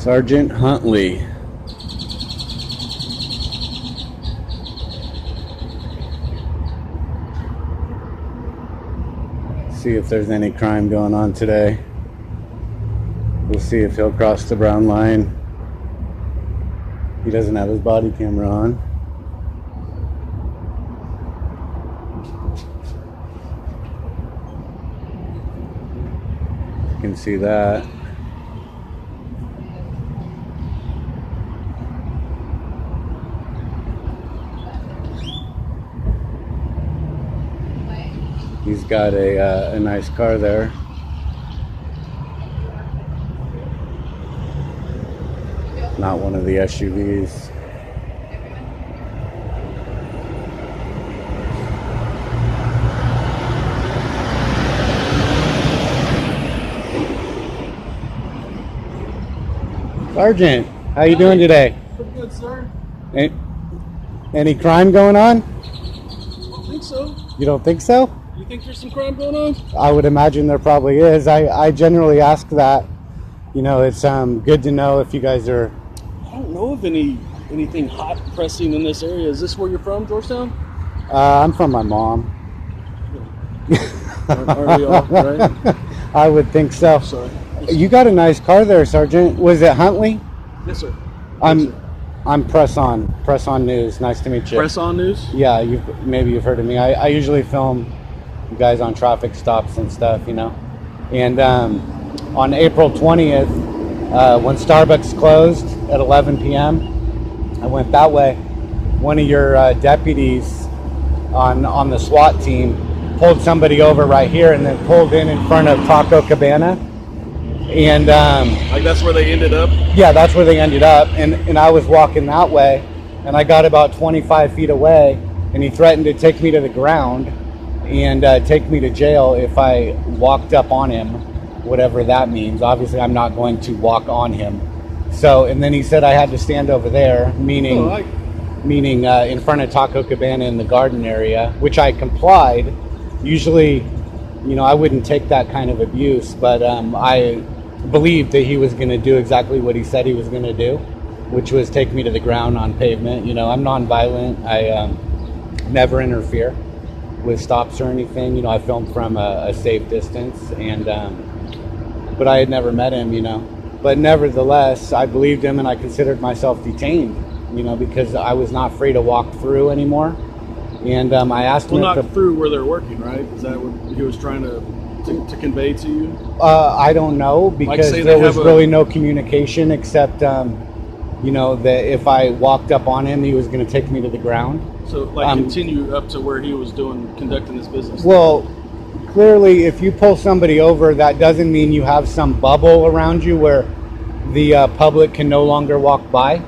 Sargant Huntley. See if there's any crime going on today. We'll see if he'll cross the brown line. He doesn't have his body camera on. You can see that. He's got a nice car there. Not one of the SUVs. Sergeant, how you doing today? Pretty good, sir. Any crime going on? I don't think so. You don't think so? You think there's some crime going on? I would imagine there probably is. I generally ask that. You know, it's good to know if you guys are... I don't know of anything hot pressing in this area. Is this where you're from, Georgetown? I'm from my mom. Aren't we all, right? I would think so. Sorry. You got a nice car there, Sergeant. Was it Huntley? Yes, sir. I'm Press On News. Nice to meet you. Press On News? Yeah, maybe you've heard of me. I usually film guys on traffic stops and stuff, you know. And on April 20th, when Starbucks closed at 11 p.m., I went that way. One of your deputies on the SWAT team pulled somebody over right here and then pulled in front of Taco Cabana. And like that's where they ended up? Yeah, that's where they ended up. And I was walking that way, and I got about 25 feet away, and he threatened to take me to the ground and take me to jail if I walked up on him, whatever that means. Obviously, I'm not going to walk on him. So, and then he said I had to stand over there, meaning in front of Taco Cabana in the garden area, which I complied. Usually, you know, I wouldn't take that kind of abuse, but I believed that he was going to do exactly what he said he was going to do, which was take me to the ground on pavement. You know, I'm nonviolent. I never interfere with stops or anything. You know, I film from a safe distance, and but I had never met him, you know. But nevertheless, I believed him, and I considered myself detained, you know, because I was not free to walk through anymore. And I asked him not through where they're working, right? Is that what he was trying to convey to you? I don't know, because there was really no communication except, you know, that if I walked up on him, he was going to take me to the ground. So, like, continue up to where he was conducting his business? Well, clearly, if you pull somebody over, that doesn't mean you have some bubble around you where the public can no longer walk by.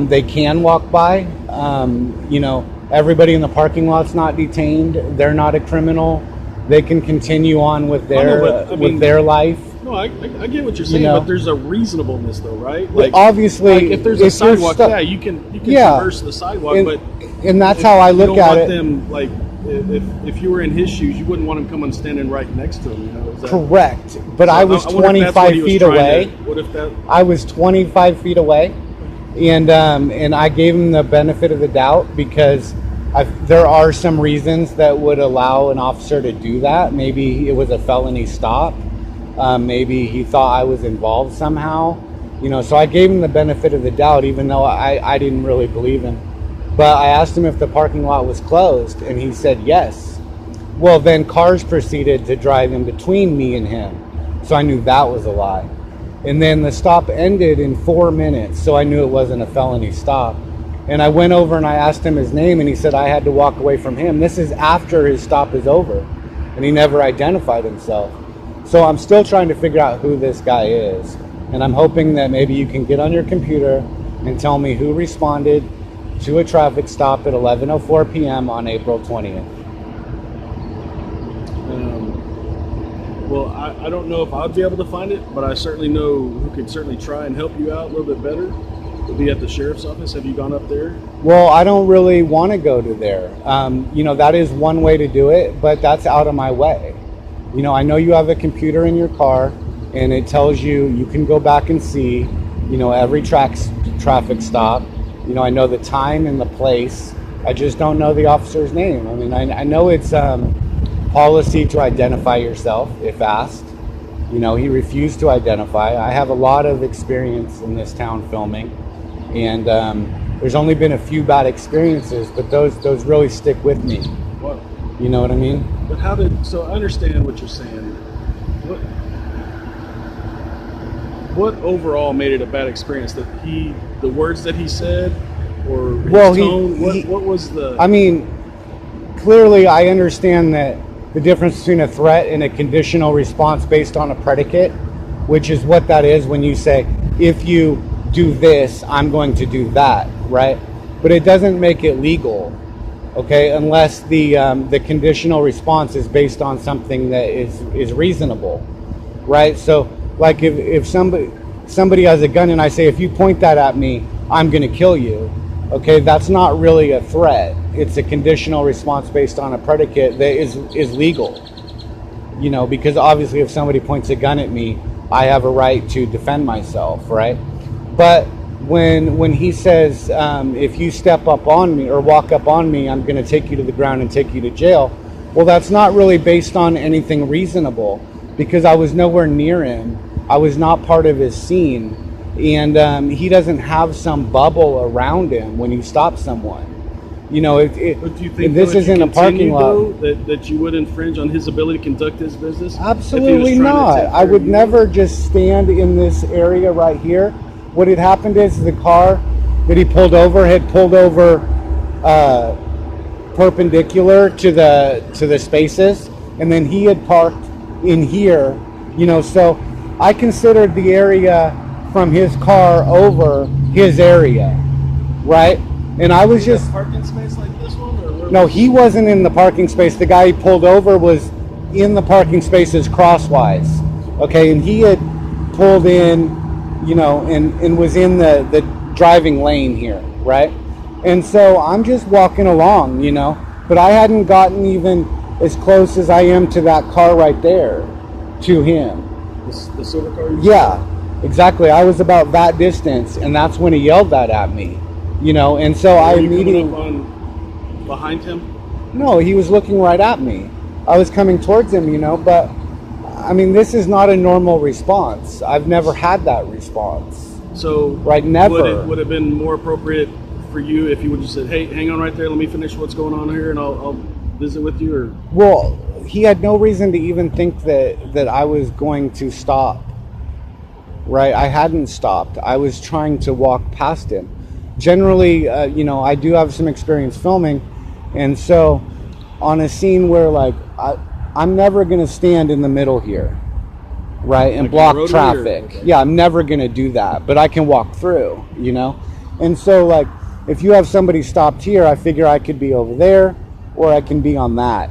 They can walk by. You know, everybody in the parking lot's not detained. They're not a criminal. They can continue on with their life. No, I get what you're saying, but there's a reasonableness, though, right? Like, obviously, like if there's a sidewalk, you can traverse the sidewalk, and that's how I look at it. Them, like, if you were in his shoes, you wouldn't want him coming standing right next to him. You know, correct, but I was 25 feet away. I was 25 feet away, and I gave him the benefit of the doubt because there are some reasons that would allow an officer to do that. Maybe it was a felony stop. Maybe he thought I was involved somehow, you know, so I gave him the benefit of the doubt, even though I didn't really believe him. But I asked him if the parking lot was closed, and he said yes. Well, then cars proceeded to drive in between me and him, so I knew that was a lie. And then the stop ended in 4 minutes, so I knew it wasn't a felony stop. And I went over and I asked him his name, and he said I had to walk away from him. This is after his stop is over, and he never identified himself. So I'm still trying to figure out who this guy is. And I'm hoping that maybe you can get on your computer and tell me who responded to a traffic stop at 11:04 p.m. on April 20th. Well, I don't know if I'll be able to find it, but I certainly know who could certainly try and help you out a little bit better. It'll be at the sheriff's office. Have you gone up there? Well, I don't really want to go to there. You know, that is one way to do it, but that's out of my way. You know, I know you have a computer in your car, and it tells you can go back and see you know, every traffic stop. You know, I know the time and the place. I just don't know the officer's name. I mean, I know it's policy to identify yourself if asked. You know, he refused to identify. I have a lot of experience in this town filming, and there's only been a few bad experiences, but those really stick with me. What? You know what I mean? But so I understand what you're saying. What overall made it a bad experience? The words that he said, or his tone? What was the? I mean, clearly I understand that the difference between a threat and a conditional response based on a predicate, which is what that is when you say, if you do this, I'm going to do that, right? But it doesn't make it legal, okay, unless the conditional response is based on something that is reasonable, right? So, like if somebody has a gun and I say, if you point that at me, I'm going to kill you, okay, that's not really a threat. It's a conditional response based on a predicate that is legal, you know, because obviously if somebody points a gun at me, I have a right to defend myself, right? But when he says, if you step up on me or walk up on me, I'm going to take you to the ground and take you to jail. Well, that's not really based on anything reasonable, because I was nowhere near him. I was not part of his scene. And he doesn't have some bubble around him when you stop someone. You know, but do you think this isn't a parking lot, that you would infringe on his ability to conduct his business? Absolutely not. I would never just stand in this area right here. What had happened is the car that he pulled over had pulled over perpendicular to the spaces, and then he had parked in here. You know, so I considered the area from his car over his area, right? And I was just parking space like this one, or no, he wasn't in the parking space. The guy he pulled over was in the parking spaces crosswise, okay, and he had pulled in, you know, and was in the driving lane here, right? And so I'm just walking along, you know, but I hadn't gotten even as close as I am to that car right there, to him. The silver car? Yeah. Exactly. I was about that distance, and that's when he yelled that at me, you know, and so I immediately... behind him? No, he was looking right at me. I was coming towards him, you know, but, I mean, this is not a normal response. I've never had that response. So... Right, never. Would it have been more appropriate for you if you would have said, hey, hang on right there, let me finish what's going on here, and I'll visit with you, or... Well, he had no reason to even think that I was going to stop. Right, I hadn't stopped. I was trying to walk past him. Generally, you know, I do have some experience filming, and so on a scene where, like, I'm never going to stand in the middle here, right, and like block traffic. Okay. Yeah, I'm never going to do that, but I can walk through, you know? And so, like, if you have somebody stopped here, I figure I could be over there, or I can be on that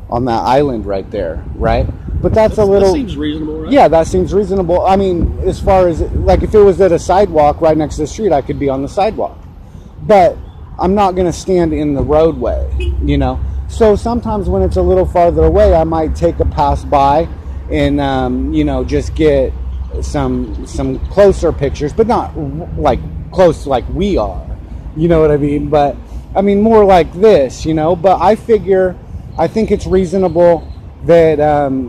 island right there, right? But that seems reasonable, right? Yeah, that seems reasonable. I mean, as far as, like, if it was at a sidewalk right next to the street, I could be on the sidewalk. But I'm not going to stand in the roadway, you know? So sometimes when it's a little farther away, I might take a pass by and, you know, just get some closer pictures, but not, like, close like we are. You know what I mean? But, I mean, more like this, you know? But I think it's reasonable that,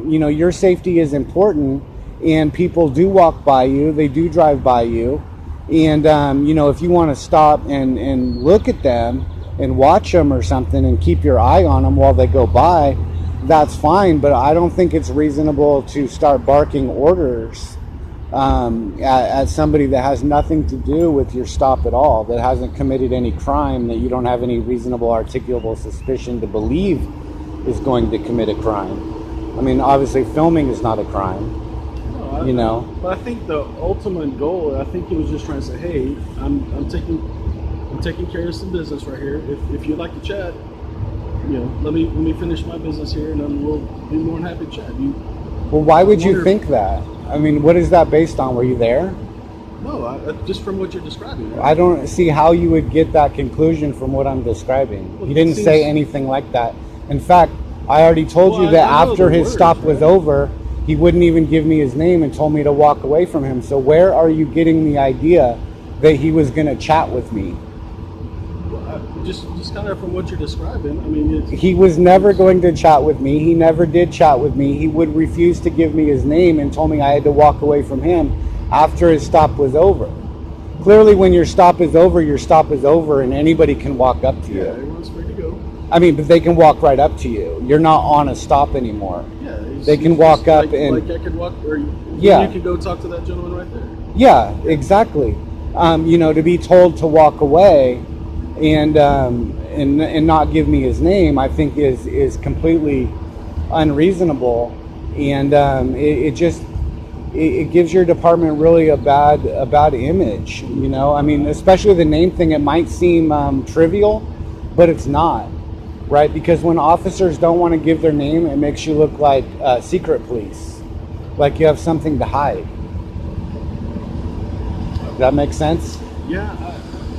you know, your safety is important, and people do walk by you, they do drive by you, and, you know, if you want to stop and look at them and watch them or something and keep your eye on them while they go by, that's fine, but I don't think it's reasonable to start barking orders at somebody that has nothing to do with your stop at all, that hasn't committed any crime, that you don't have any reasonable articulable suspicion to believe is going to commit a crime. I mean, obviously filming is not a crime, you know. But I think the ultimate goal, I think he was just trying to say, hey, I'm taking care of some business right here. If you'd like to chat, you know, let me finish my business here, and then we'll be more than happy to chat. Well, why would you think that? I mean, what is that based on? Were you there? No, just from what you're describing. Right? I don't see how you would get that conclusion from what I'm describing. Well, he didn't say anything like that. In fact, I already told you that after his stop was over, He wouldn't even give me his name and told me to walk away from him. So where are you getting the idea that he was going to chat with me? Just kind of from what you're describing, I mean, he was never going to chat with me. He never did chat with me. He would refuse to give me his name and told me I had to walk away from him after his stop was over. Clearly, when your stop is over, and anybody can walk up to you. Yeah, everyone's free to go. I mean, but they can walk right up to you. You're not on a stop anymore. Yeah, they can walk up and like I could walk, or you can go talk to that gentleman right there. Yeah, exactly. You know, to be told to walk away and not give me his name, I think is completely unreasonable, and it gives your department really a bad image. You know, I mean, especially the name thing. It might seem trivial, but it's not, right? Because when officers don't want to give their name, it makes you look like secret police, like you have something to hide. Does that make sense? Yeah.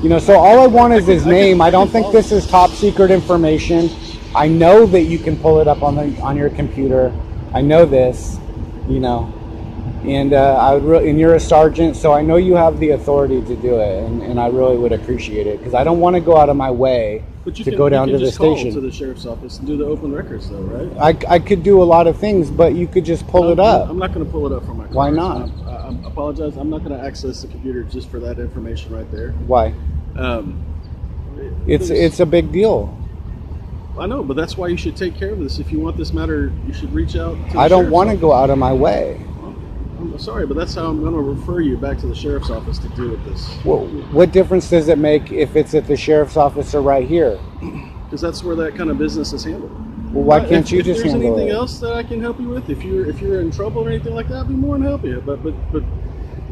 You know, so all I want is his name. I don't think this is top secret information. I know that you can pull it up on your computer. I know this, you know, and and you're a sergeant, so I know you have the authority to do it, and I really would appreciate it, because I don't want to go out of my way to go down to the station. To the sheriff's office and do the open records, though, right? I could do a lot of things, but you could just pull it up. I'm not going to pull it up from my car. Why not? I apologize. I'm not going to access the computer just for that information right there. Why? It's a big deal. I know, but that's why you should take care of this. If you want this matter, you should reach out to the I don't want to go out of my way. I'm sorry, but that's how I'm going to refer you back to the sheriff's office to deal with this. Well, what difference does it make if it's at the sheriff's office or right here? Because that's where that kind of business is handled. Well, why can't you just handle it? If there's anything else that I can help you with, if you're in trouble or anything like that, I'd be more than happy. But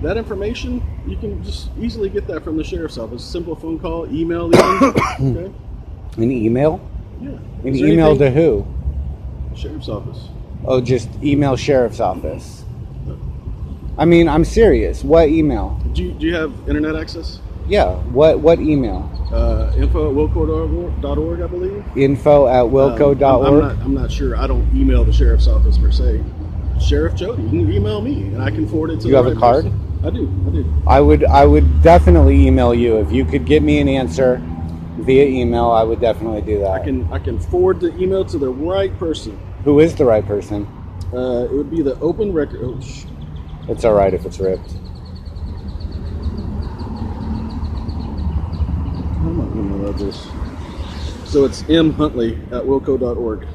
that information, you can just easily get that from the sheriff's office. Simple phone call, email, even. Okay? An email? Yeah. An email to who? Sheriff's office. Oh, just email sheriff's office. I mean, I'm serious. What email? Do you have internet access? Yeah. What email? Info@wilco.org, I believe. Info@wilco.org. I'm not sure. I don't email the sheriff's office per se. Sheriff Jody, you can email me and I can forward it to you. You have a card? Person. I do. I would definitely email you if you could get me an answer via email. I would definitely do that. I can forward the email to the right person. Who is the right person? It would be the open record. Oh, it's all right if it's ripped. I'm not going to know this. So it's mhuntley@wilco.org.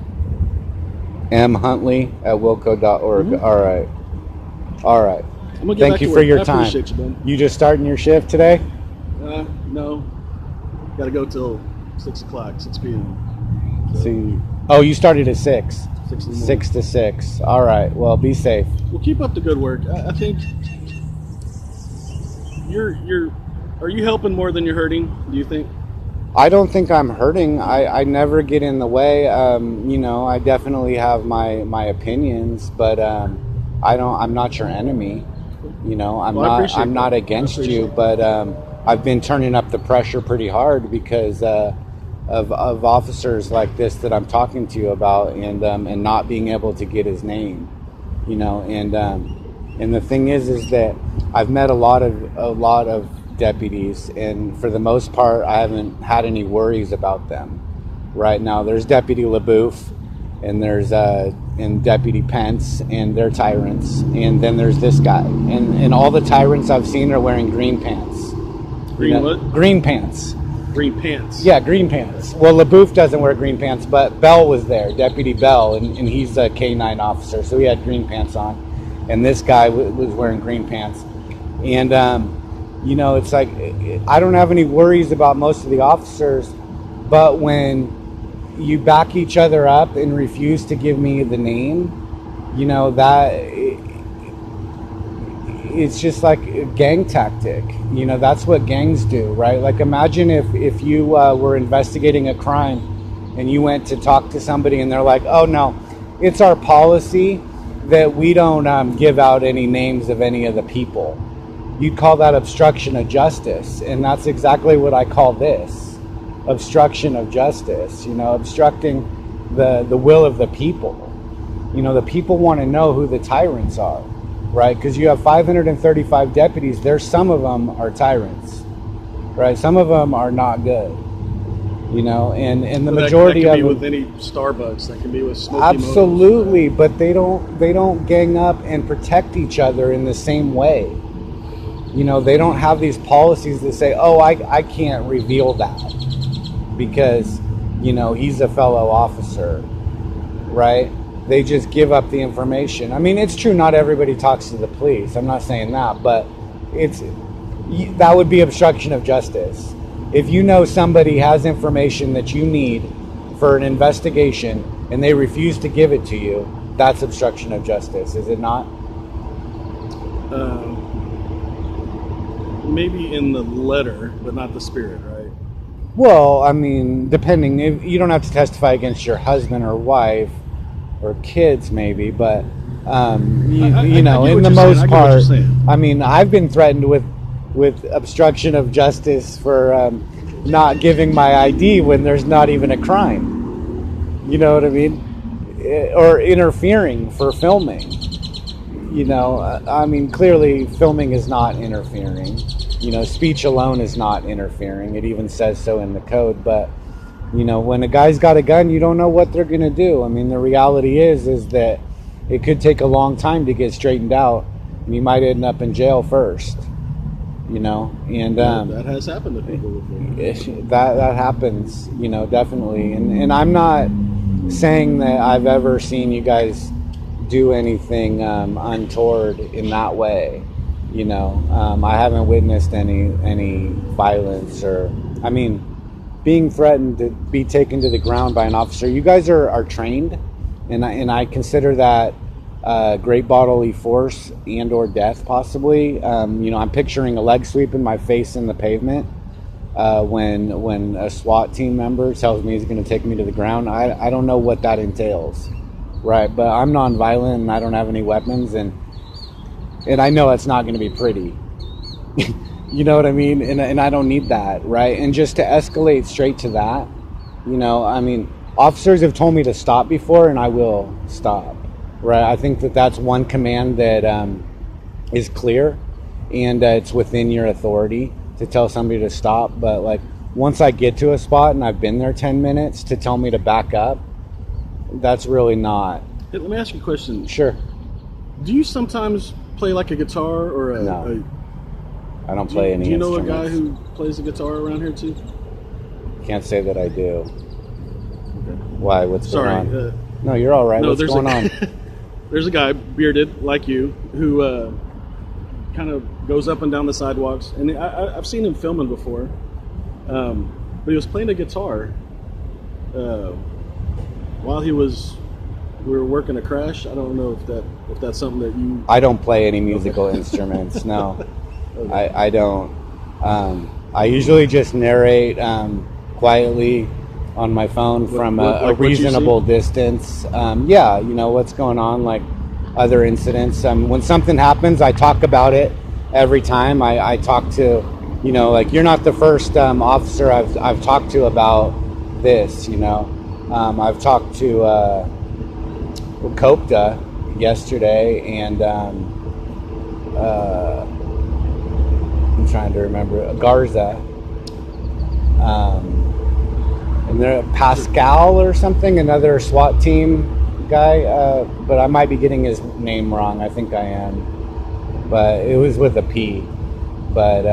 mhuntley@wilco.org. Mm-hmm. All right. Thank you for your time. You just starting your shift today? No. Got to go till 6 p.m. So you started at 6. 6 to 6. All right. Well, be safe. Well, keep up the good work. I think are you helping more than you're hurting? Do you think? I don't think I'm hurting. I never get in the way. You know, I definitely have my opinions, but I'm not your enemy. You know, I'm not against you, but I've been turning up the pressure pretty hard because of officers like this that I'm talking to you about, and not being able to get his name. You know, and the thing is that I've met a lot of deputies, and for the most part I haven't had any worries about them. Right now there's Deputy LaBouffe, and there's and Deputy Pence, and they're tyrants, and then there's this guy, and all the tyrants I've seen are wearing green pants. Green what? Green pants. Green pants. Yeah, green pants. Well, LaBouffe doesn't wear green pants, but Bell was there, Deputy Bell, and he's a K-9 officer, so he had green pants on, and this guy was wearing green pants. And you know, it's like, I don't have any worries about most of the officers, but when you back each other up and refuse to give me the name, you know, that it's just like a gang tactic. You know, that's what gangs do, right? Like, imagine if you were investigating a crime and you went to talk to somebody and they're like, oh no, it's our policy that we don't give out any names of any of the people. You'd call that obstruction of justice, and that's exactly what I call this, obstruction of justice. You know, obstructing the will of the people. You know, the people want to know who the tyrants are, right? Because you have 535 deputies. There's some of them are tyrants, right? Some of them are not good, you know, and the majority that of can be them, with any Starbucks. That can be with Smoky absolutely, Motos. but they don't gang up and protect each other in the same way. You know, they don't have these policies that say, oh, I can't reveal that because, you know, he's a fellow officer, right? They just give up the information. I mean, it's true, not everybody talks to the police. I'm not saying that, but that would be obstruction of justice. If you know somebody has information that you need for an investigation and they refuse to give it to you, that's obstruction of justice, is it not? Maybe in the letter, but not the spirit, right? Well, I mean, depending. You don't have to testify against your husband or wife or kids, maybe, but you know, in the most part, I mean, I've been threatened with obstruction of justice for not giving my ID when there's not even a crime. You know what I mean? Or interfering for filming. You know, I mean, clearly filming is not interfering. You know, speech alone is not interfering. It even says so in the code. But, you know, when a guy's got a gun, you don't know what they're going to do. I mean, the reality is that it could take a long time to get straightened out. And you might end up in jail first. You know, and that has happened to people before. That happens, you know, definitely. And I'm not saying that I've ever seen you guys do anything untoward in that way. You know, I haven't witnessed any violence or, I mean, being threatened to be taken to the ground by an officer. You guys are trained, and I consider that great bodily force and or death possibly. You know, I'm picturing a leg sweep in my face in the pavement when a SWAT team member tells me he's going to take me to the ground. I don't know what that entails, right? But I'm nonviolent and I don't have any weapons, and I know it's not going to be pretty. You know what I mean? And I don't need that, right? And just to escalate straight to that, you know, I mean, officers have told me to stop before, and I will stop. Right, I think that's one command that is clear, and it's within your authority to tell somebody to stop. But like once I get to a spot and I've been there 10 minutes to tell me to back up, that's really not. Hey, let me ask you a question. Sure. Do you sometimes play like a guitar or a? No, I don't play any. Do you know a instruments. guy who plays the guitar around here too? Can't say that I do. Okay. Why? What's Sorry. going on? No, you're all right. What's going on? There's a guy, bearded like you, who kind of goes up and down the sidewalks, and I've seen him filming before. But he was playing a guitar while we were working a crash. I don't know if that's something that you. I don't play any musical instruments. No, okay. I don't. I usually just narrate quietly on my phone from a reasonable distance. Yeah, you know what's going on, like other incidents. When something happens, I talk about it every time. I talk to, you know, like you're not the first officer I've talked to about this. You know, I've talked to Copta yesterday, and I'm trying to remember Garza. And there Pascal or something, another SWAT team guy, but I might be getting his name wrong. I think I am, but it was with a P. But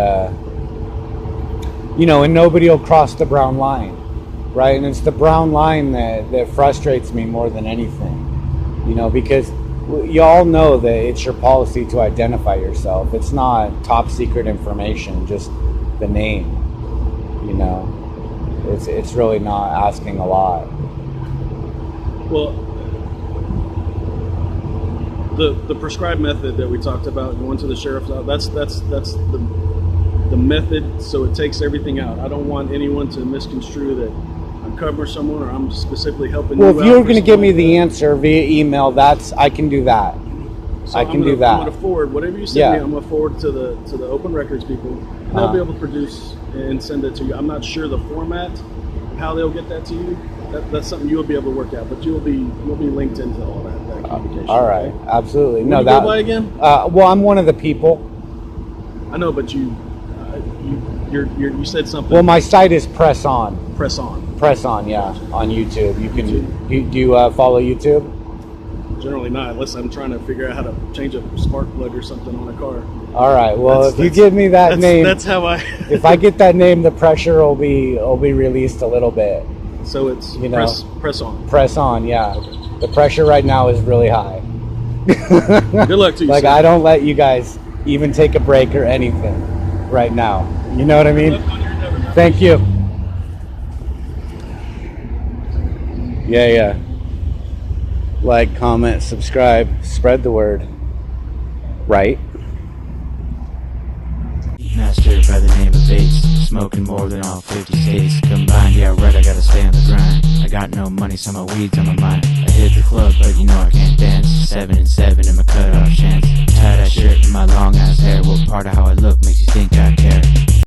you know, and nobody will cross the brown line, right? And it's the brown line that frustrates me more than anything, you know, because you all know that it's your policy to identify yourself. It's not top secret information, just the name, you know. It's really not asking a lot. Well, the prescribed method that we talked about, going to the sheriff's office, that's the method, so it takes everything out. I don't want anyone to misconstrue that I'm covering someone or I'm specifically helping you out. Well, if you're going to give me the answer via email, I can do that. So I can do that. I'm going to forward whatever you send me. I'm going to forward to the open records people, and they'll be able to produce and send it to you. I'm not sure the format, how they'll get that to you. That's something you'll be able to work out, but you'll be linked into all that communication. All right, okay? absolutely. What No, do you that. go by again? Well, I'm one of the people. I know, but you said something. Well, my site is Press On. Press On. Press On, yeah, on YouTube. You can. YouTube. Do you follow YouTube? Generally not, unless I'm trying to figure out how to change a spark plug or something on a car. All right. Well, That's- if you give me that name, that's how I. if I get that name, the pressure will be released a little bit. So it's press on. Press On, yeah. The pressure right now is really high. Good luck to you. Like sir. I don't let you guys even take a break or anything right now. You know what I mean? Thank you. Yeah. Like, comment, subscribe, spread the word. Right? Master by the name of Bates, smoking more than all 50 states combined. Yeah, right, I gotta stay on the grind. I got no money, so my weed's on my mind. I hit the club, but you know I can't dance. 7 and 7 in my cutoff chance. Tie that shirt in my long ass hair. What part of how I look makes you think I care?